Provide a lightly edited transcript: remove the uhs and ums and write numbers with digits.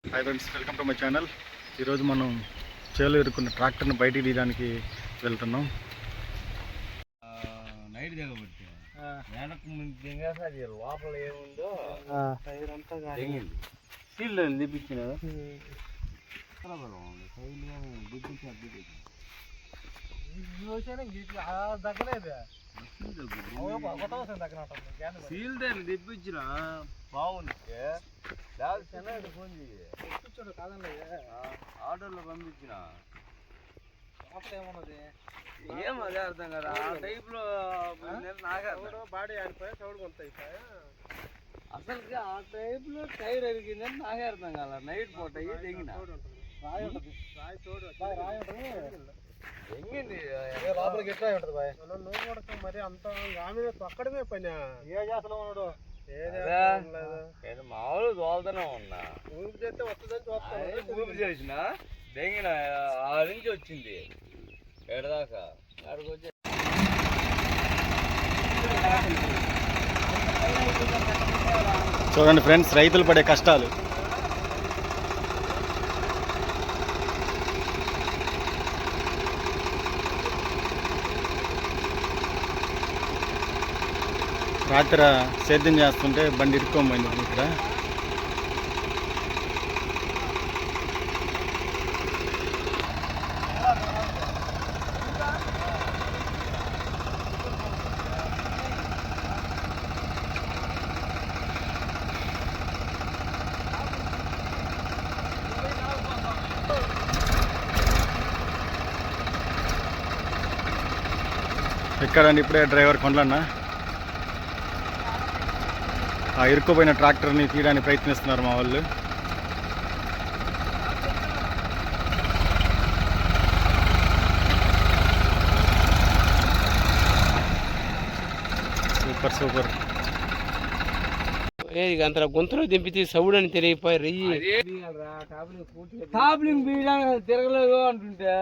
Hi friends, welcome to my channel. ఈరోజు మనం చేలో ఇరుక్కున్న ట్రాక్టర్ని బయటికి తీయడానికి వెళ్తున్నాం. నైట్ దిగబట్టి వెనక ముందు అది లోపల ఏముందో సీల్ తెప్పించిన సీల్ దాన్ని తెప్పించిన బాగుంది. ఫోన్ చేయించాడు కాదండి, ఆర్డర్లో పంపించిన ఏమున్నది ఏం అదే అర్థం కదా. ఆ టైప్ లో బాడీ ఆడిపోయా చౌడు కొంత అయిపోయా. అసలుకి ఆ టైప్ లో టైర్ అరిగిందని నాకే అర్థం కాల. నైట్ పూట తెగిన రాయి ఉంటుంది, రాయి చోడు ఎంగింది లోపలికి ఎట్లా ఉంటుంది బాయ్. నువ్వు కూడా మరి అంత ఆమె అక్కడమే పని ఏ చేస్తున్నావు ఉన్నాడు. మామూలు తోలుతూనే ఉన్నా, ఊపి చేస్తే వస్తుందని చూస్తాను. ఊపి చేసిన దెంగిన ఆ నుంచి వచ్చింది ఎడదాకా అక్కడికి వచ్చి చూడండి ఫ్రెండ్స్, రైతులు పడే కష్టాలు. రాత్రి సేద్యం చేస్తుంటే బండి ఇరుక్కోమైంది ఇక్కడ. ఎక్కడండి ఇప్పుడే డ్రైవర్ కొండలన్న ఆ ఇరుక్కుపోయిన ట్రాక్టర్ని తీయడానికి ప్రయత్నిస్తున్నారు మా వాళ్ళు. Super super. అంత గొంతులో దింపితే సౌడ్ అని తెలియపోయి రెయ్యి టాబ్లింగ్ తిరగలేదు అంటుంటే